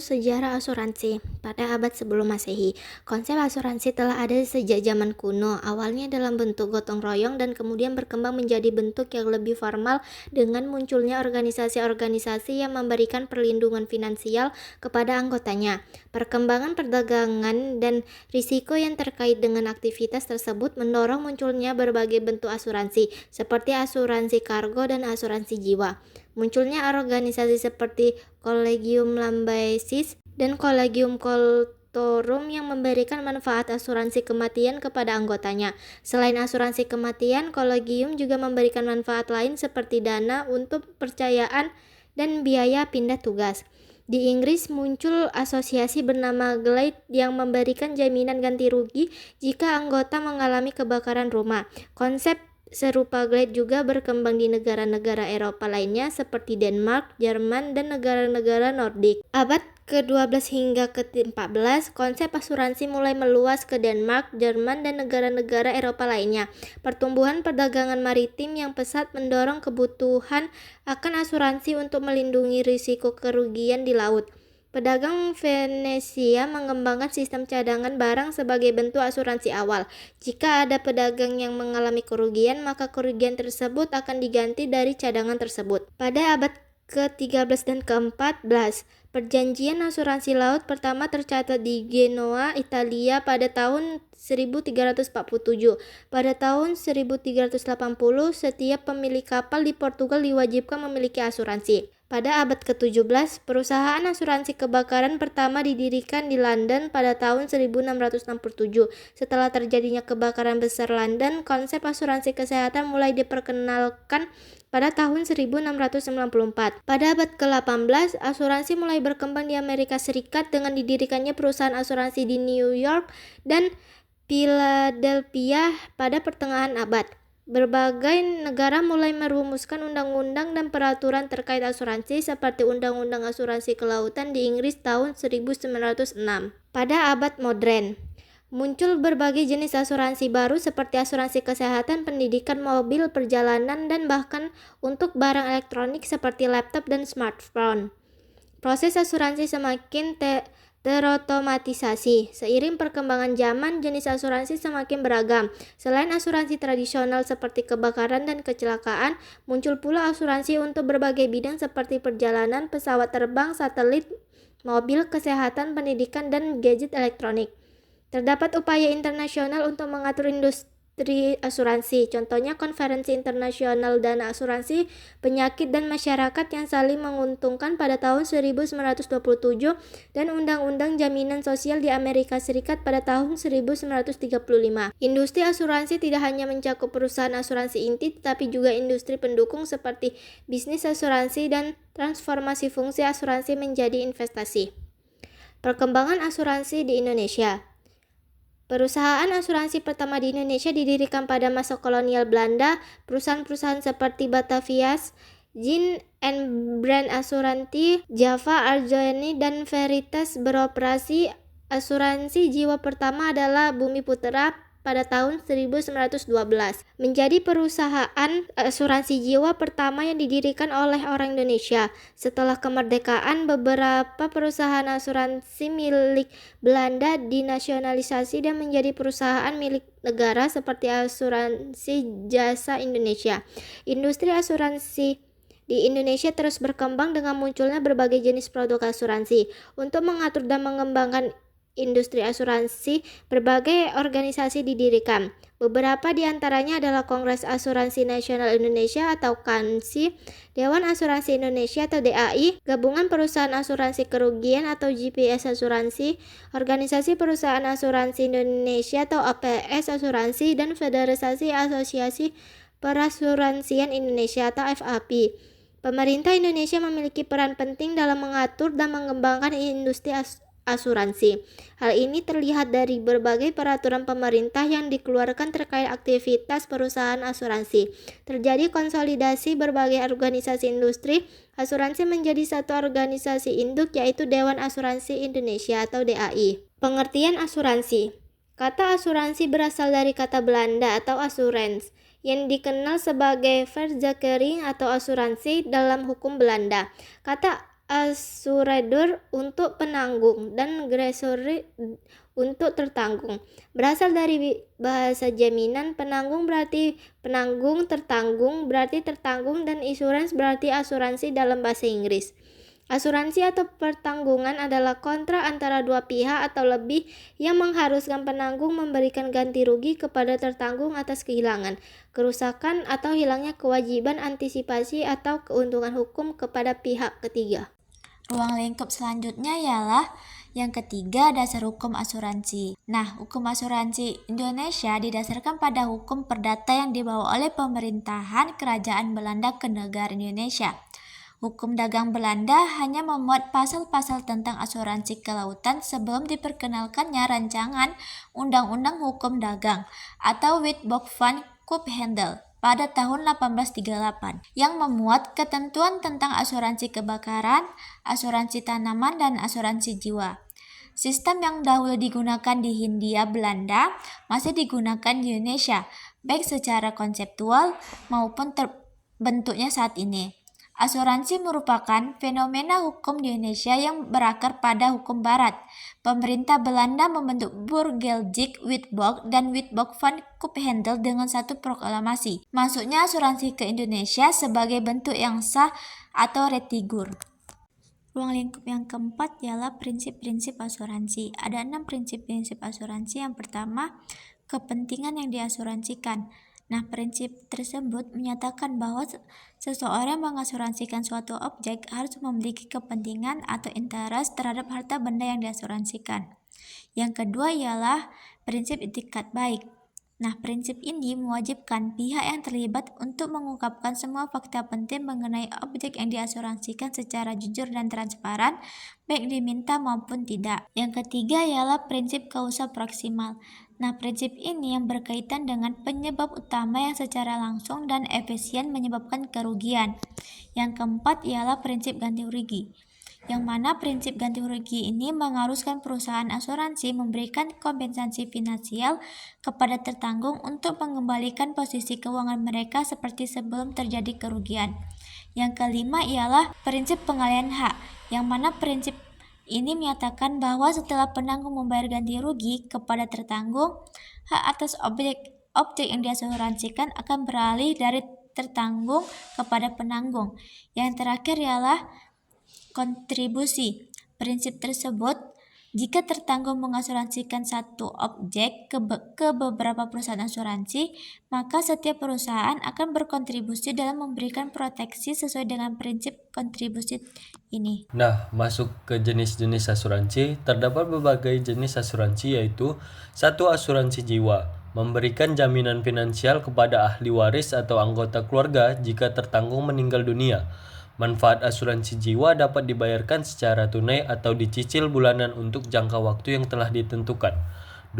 sejarah asuransi. Pada abad sebelum Masehi, konsep asuransi telah ada sejak zaman kuno, awalnya dalam bentuk gotong royong dan kemudian berkembang menjadi bentuk yang lebih formal dengan munculnya organisasi-organisasi yang memberikan perlindungan finansial kepada anggotanya. Perkembangan perdagangan dan risiko yang terkait dengan aktivitas tersebut mendorong munculnya berbagai bentuk asuransi, seperti asuransi kargo dan asuransi jiwa. Munculnya organisasi seperti Collegium Lambaesis dan Collegium Coltorum yang memberikan manfaat asuransi kematian kepada anggotanya. Selain asuransi kematian, Collegium juga memberikan manfaat lain seperti dana untuk percayaan dan biaya pindah tugas. Di Inggris muncul asosiasi bernama Glade yang memberikan jaminan ganti rugi jika anggota mengalami kebakaran rumah. Konsep serupa Glade juga berkembang di negara-negara Eropa lainnya seperti Denmark, Jerman, dan negara-negara Nordik. Abad ke-12 hingga ke-14, konsep asuransi mulai meluas ke Denmark, Jerman, dan negara-negara Eropa lainnya. Pertumbuhan perdagangan maritim yang pesat mendorong kebutuhan akan asuransi untuk melindungi risiko kerugian di laut. Pedagang Venesia mengembangkan sistem cadangan barang sebagai bentuk asuransi awal. Jika ada pedagang yang mengalami kerugian, maka kerugian tersebut akan diganti dari cadangan tersebut. Pada abad ke-13 dan ke-14, perjanjian asuransi laut pertama tercatat di Genoa, Italia pada tahun 1347. Pada tahun 1380, setiap pemilik kapal di Portugal diwajibkan memiliki asuransi. Pada abad ke-17, perusahaan asuransi kebakaran pertama didirikan di London pada tahun 1667. Setelah terjadinya kebakaran besar London, konsep asuransi kesehatan mulai diperkenalkan pada tahun 1694. Pada abad ke-18, asuransi mulai berkembang di Amerika Serikat dengan didirikannya perusahaan asuransi di New York dan Philadelphia pada pertengahan abad. Berbagai negara mulai merumuskan undang-undang dan peraturan terkait asuransi seperti Undang-Undang Asuransi Kelautan di Inggris tahun 1906. Pada abad modern, muncul berbagai jenis asuransi baru seperti asuransi kesehatan, pendidikan, mobil, perjalanan, dan bahkan untuk barang elektronik seperti laptop dan smartphone. Proses asuransi semakin terotomatisasi. Seiring perkembangan zaman, jenis asuransi semakin beragam. Selain asuransi tradisional seperti kebakaran dan kecelakaan, muncul pula asuransi untuk berbagai bidang seperti perjalanan, pesawat terbang, satelit, mobil, kesehatan, pendidikan, dan gadget elektronik. Terdapat upaya internasional untuk mengatur industri asuransi, contohnya Konferensi Internasional Dana Asuransi Penyakit dan Masyarakat yang saling menguntungkan pada tahun 1927 dan Undang-Undang Jaminan Sosial di Amerika Serikat pada tahun 1935. Industri asuransi tidak hanya mencakup perusahaan asuransi inti, tetapi juga industri pendukung seperti bisnis asuransi dan transformasi fungsi asuransi menjadi investasi. Perkembangan asuransi di Indonesia. Perusahaan asuransi pertama di Indonesia didirikan pada masa kolonial Belanda. Perusahaan-perusahaan seperti Batavias, Jin and Brand Asuransi, Java Arjani, dan Veritas beroperasi. Asuransi jiwa pertama adalah Bumi Putra pada tahun 1912. Menjadi perusahaan asuransi jiwa pertama yang didirikan oleh orang Indonesia. Setelah kemerdekaan, beberapa perusahaan asuransi milik Belanda dinasionalisasi dan menjadi perusahaan milik negara seperti Asuransi Jasa Indonesia. Industri asuransi di Indonesia terus berkembang dengan munculnya berbagai jenis produk asuransi. Untuk mengatur dan mengembangkan industri asuransi, berbagai organisasi didirikan. Beberapa di antaranya adalah Kongres Asuransi Nasional Indonesia atau KANSI, Dewan Asuransi Indonesia atau DAI, Gabungan Perusahaan Asuransi Kerugian atau GPS Asuransi, Organisasi Perusahaan Asuransi Indonesia atau APS Asuransi, dan Federasi Asosiasi Perasuransian Indonesia atau FAP. Pemerintah Indonesia memiliki peran penting dalam mengatur dan mengembangkan industri asuransi. Hal ini terlihat dari berbagai peraturan pemerintah yang dikeluarkan terkait aktivitas perusahaan asuransi. Terjadi konsolidasi berbagai organisasi industri asuransi menjadi satu organisasi induk, yaitu Dewan Asuransi Indonesia atau DAI. Pengertian asuransi. Kata asuransi berasal dari kata Belanda atau assurance, yang dikenal sebagai verzekering atau asuransi dalam hukum Belanda. Kata assuredor untuk penanggung, dan gresori untuk tertanggung. Berasal dari bahasa jaminan, penanggung berarti penanggung, tertanggung berarti tertanggung, dan insurance berarti asuransi dalam bahasa Inggris. Asuransi atau pertanggungan adalah kontrak antara dua pihak atau lebih yang mengharuskan penanggung memberikan ganti rugi kepada tertanggung atas kehilangan, kerusakan, atau hilangnya kewajiban antisipasi atau keuntungan hukum kepada pihak ketiga. Ruang lingkup selanjutnya ialah yang ketiga, dasar hukum asuransi. Nah, hukum asuransi Indonesia didasarkan pada hukum perdata yang dibawa oleh pemerintahan Kerajaan Belanda ke negara Indonesia. Hukum dagang Belanda hanya memuat pasal-pasal tentang asuransi kelautan sebelum diperkenalkannya rancangan Undang-Undang Hukum Dagang atau Witbooi van Koophandel pada tahun 1838 yang memuat ketentuan tentang asuransi kebakaran, asuransi tanaman, dan asuransi jiwa. Sistem yang dahulu digunakan di Hindia Belanda masih digunakan di Indonesia, baik secara konseptual maupun bentuknya saat ini. Asuransi merupakan fenomena hukum di Indonesia yang berakar pada hukum barat. Pemerintah Belanda membentuk Burgerlijk Witbooi dan Witbooi van Koophandel dengan satu proklamasi. Masuknya asuransi ke Indonesia sebagai bentuk yang sah atau retigur. Ruang lingkup yang keempat ialah prinsip-prinsip asuransi. Ada 6 prinsip-prinsip asuransi. Yang pertama, kepentingan yang diasuransikan. Nah, prinsip tersebut menyatakan bahwa seseorang mengasuransikan suatu objek harus memiliki kepentingan atau interest terhadap harta benda yang diasuransikan. Yang kedua ialah prinsip itikat baik. Nah, prinsip ini mewajibkan pihak yang terlibat untuk mengungkapkan semua fakta penting mengenai objek yang diasuransikan secara jujur dan transparan, baik diminta maupun tidak. Yang ketiga ialah prinsip kausa proksimal. Nah, prinsip ini yang berkaitan dengan penyebab utama yang secara langsung dan efisien menyebabkan kerugian. Yang keempat ialah prinsip ganti rugi, yang mana prinsip ganti rugi ini mengharuskan perusahaan asuransi memberikan kompensasi finansial kepada tertanggung untuk mengembalikan posisi keuangan mereka seperti sebelum terjadi kerugian. Yang kelima ialah prinsip pengalihan hak, yang mana prinsip ini menyatakan bahwa setelah penanggung membayar ganti rugi kepada tertanggung, hak atas objek yang diasuransikan akan beralih dari tertanggung kepada penanggung. Yang terakhir ialah kontribusi. Prinsip tersebut, jika tertanggung mengasuransikan satu objek ke beberapa perusahaan asuransi, maka setiap perusahaan akan berkontribusi dalam memberikan proteksi sesuai dengan prinsip kontribusi ini. Nah, masuk ke jenis-jenis asuransi, terdapat berbagai jenis asuransi yaitu 1. Asuransi jiwa, memberikan jaminan finansial kepada ahli waris atau anggota keluarga jika tertanggung meninggal dunia. Manfaat asuransi jiwa dapat dibayarkan secara tunai atau dicicil bulanan untuk jangka waktu yang telah ditentukan. 2.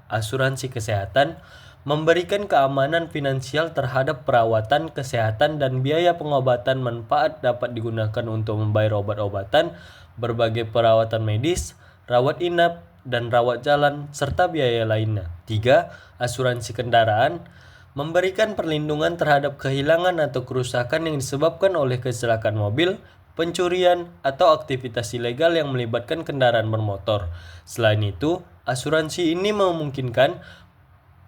Asuransi kesehatan, memberikan keamanan finansial terhadap perawatan, kesehatan, dan biaya pengobatan. Manfaat dapat digunakan untuk membayar obat-obatan, berbagai perawatan medis, rawat inap, dan rawat jalan, serta biaya lainnya. 3. Asuransi kendaraan, memberikan perlindungan terhadap kehilangan atau kerusakan yang disebabkan oleh kecelakaan mobil, pencurian, atau aktivitas ilegal yang melibatkan kendaraan bermotor. Selain itu, asuransi ini memungkinkan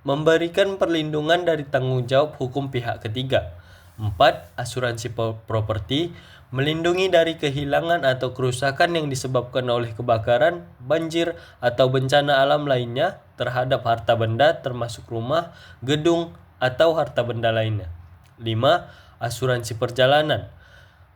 memberikan perlindungan dari tanggung jawab hukum pihak ketiga. 4. Asuransi properti, melindungi dari kehilangan atau kerusakan yang disebabkan oleh kebakaran, banjir, atau bencana alam lainnya terhadap harta benda termasuk rumah, gedung, atau harta benda lainnya. 5. Asuransi perjalanan,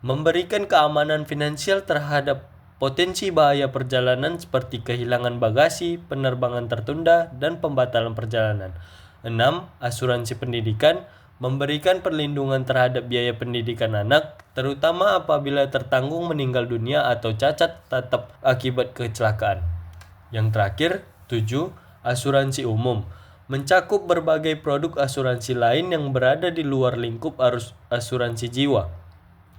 memberikan keamanan finansial terhadap potensi bahaya perjalanan seperti kehilangan bagasi, penerbangan tertunda, dan pembatalan perjalanan. 6. Asuransi pendidikan, memberikan perlindungan terhadap biaya pendidikan anak, terutama apabila tertanggung meninggal dunia atau cacat tatap akibat kecelakaan. Yang terakhir, 7. Asuransi umum, mencakup berbagai produk asuransi lain yang berada di luar lingkup asuransi jiwa,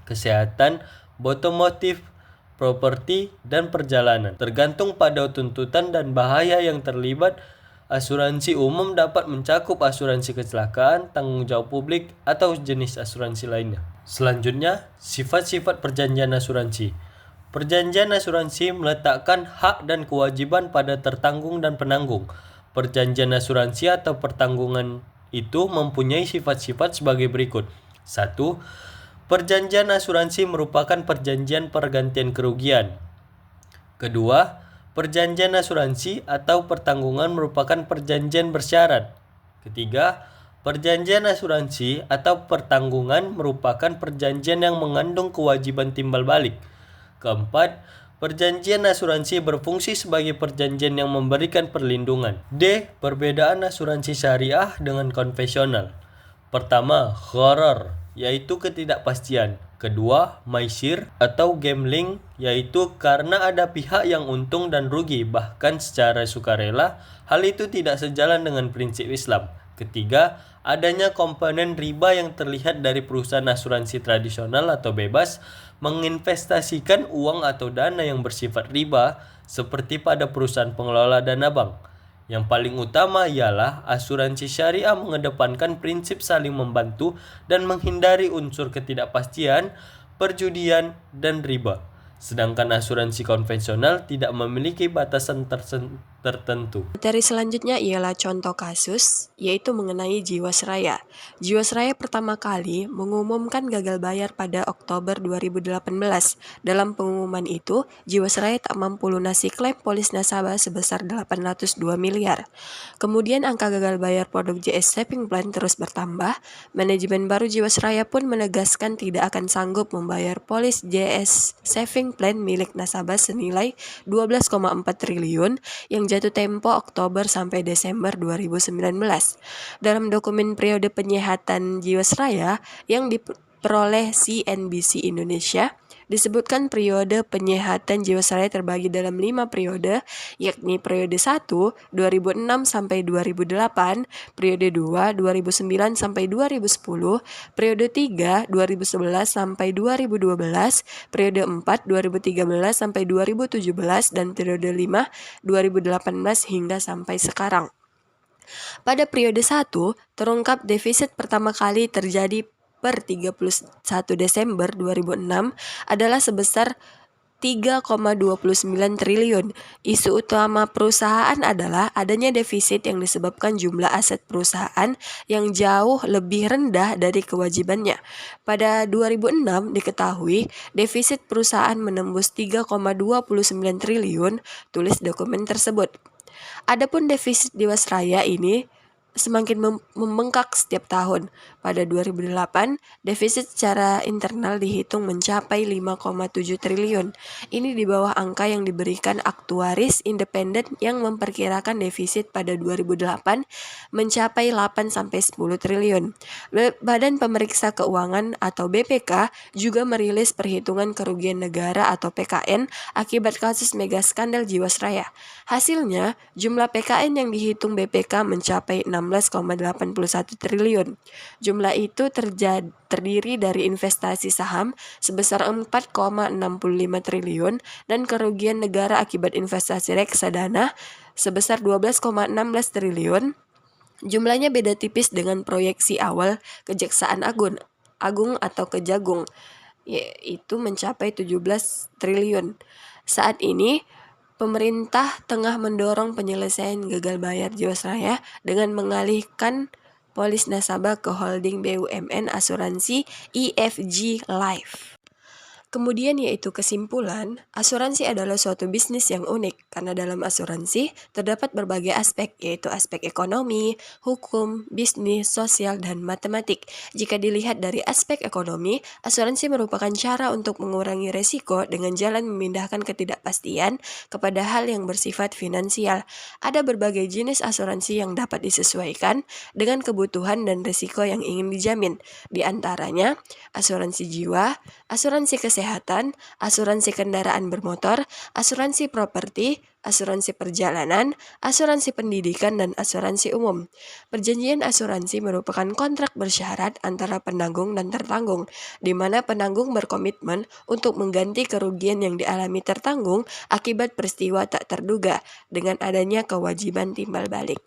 kesehatan, otomotif, properti, dan perjalanan. Tergantung pada tuntutan dan bahaya yang terlibat, asuransi umum dapat mencakup asuransi kecelakaan, tanggung jawab publik, atau jenis asuransi lainnya. Selanjutnya, sifat-sifat perjanjian asuransi. Perjanjian asuransi meletakkan hak dan kewajiban pada tertanggung dan penanggung. Perjanjian asuransi atau pertanggungan itu mempunyai sifat-sifat sebagai berikut. 1. Perjanjian asuransi merupakan perjanjian pergantian kerugian. Kedua, perjanjian asuransi atau pertanggungan merupakan perjanjian bersyarat. Ketiga, perjanjian asuransi atau pertanggungan merupakan perjanjian yang mengandung kewajiban timbal balik. Keempat, perjanjian asuransi berfungsi sebagai perjanjian yang memberikan perlindungan. D. Perbedaan asuransi syariah dengan konvensional. Pertama, gharar, yaitu ketidakpastian. Kedua, maisir atau gambling, yaitu karena ada pihak yang untung dan rugi, bahkan secara sukarela. Hal itu tidak sejalan dengan prinsip Islam. Ketiga, adanya komponen riba yang terlihat dari perusahaan asuransi tradisional atau bebas menginvestasikan uang atau dana yang bersifat riba seperti pada perusahaan pengelola dana bank. Yang paling utama ialah asuransi syariah mengedepankan prinsip saling membantu dan menghindari unsur ketidakpastian, perjudian, dan riba. Sedangkan asuransi konvensional tidak memiliki batasan tertentu. Materi selanjutnya ialah contoh kasus, yaitu mengenai Jiwasraya. Jiwasraya pertama kali mengumumkan gagal bayar pada Oktober 2018. Dalam pengumuman itu, Jiwasraya tak mampu lunasi klaim polis nasabah sebesar 802 miliar. Kemudian angka gagal bayar produk JS Saving Plan terus bertambah. Manajemen baru Jiwasraya pun menegaskan tidak akan sanggup membayar polis JS Saving Plan milik nasabah senilai 12,4 triliun yang jatuh tempo Oktober sampai Desember 2019. Dalam dokumen periode penyehatan Jiwasraya yang diperoleh CNBC Indonesia, disebutkan periode penyehatan Jiwasraya terbagi dalam 5 periode, yakni periode 1, 2006 sampai 2008, periode 2, 2009 sampai 2010, periode 3, 2011 sampai 2012, periode 4, 2013 sampai 2017, dan periode 5, 2018 hingga sampai sekarang. Pada periode 1, terungkap defisit pertama kali terjadi per 31 Desember 2006 adalah sebesar 3,29 triliun. Isu utama perusahaan adalah adanya defisit yang disebabkan jumlah aset perusahaan yang jauh lebih rendah dari kewajibannya. Pada 2006 diketahui defisit perusahaan menembus 3,29 triliun, tulis dokumen tersebut. Adapun defisit Jiwasraya ini semakin membengkak setiap tahun. Pada 2008, defisit secara internal dihitung mencapai 5,7 triliun. Ini di bawah angka yang diberikan aktuaris independen yang memperkirakan defisit pada 2008 mencapai 8-10 triliun. Badan Pemeriksa Keuangan atau BPK juga merilis perhitungan kerugian negara atau PKN akibat kasus mega skandal Jiwasraya. Hasilnya, jumlah PKN yang dihitung BPK mencapai 16,81 triliun. Jumlah itu terdiri dari investasi saham sebesar 4,65 triliun dan kerugian negara akibat investasi reksadana sebesar 12,16 triliun. Jumlahnya beda tipis dengan proyeksi awal Kejaksaan Agung atau Kejagung, yaitu mencapai 17 triliun. Saat ini, pemerintah tengah mendorong penyelesaian gagal bayar Jiwasraya dengan mengalihkan polis nasabah ke holding BUMN asuransi IFG Life. Kemudian yaitu kesimpulan, asuransi adalah suatu bisnis yang unik karena dalam asuransi terdapat berbagai aspek, yaitu aspek ekonomi, hukum, bisnis, sosial, dan matematik. Jika dilihat dari aspek ekonomi, asuransi merupakan cara untuk mengurangi resiko dengan jalan memindahkan ketidakpastian kepada hal yang bersifat finansial. Ada berbagai jenis asuransi yang dapat disesuaikan dengan kebutuhan dan resiko yang ingin dijamin. Di antaranya, asuransi jiwa, asuransi kesehatan, asuransi kendaraan bermotor, asuransi properti, asuransi perjalanan, asuransi pendidikan, dan asuransi umum. Perjanjian asuransi merupakan kontrak bersyarat antara penanggung dan tertanggung, di mana penanggung berkomitmen untuk mengganti kerugian yang dialami tertanggung akibat peristiwa tak terduga dengan adanya kewajiban timbal balik.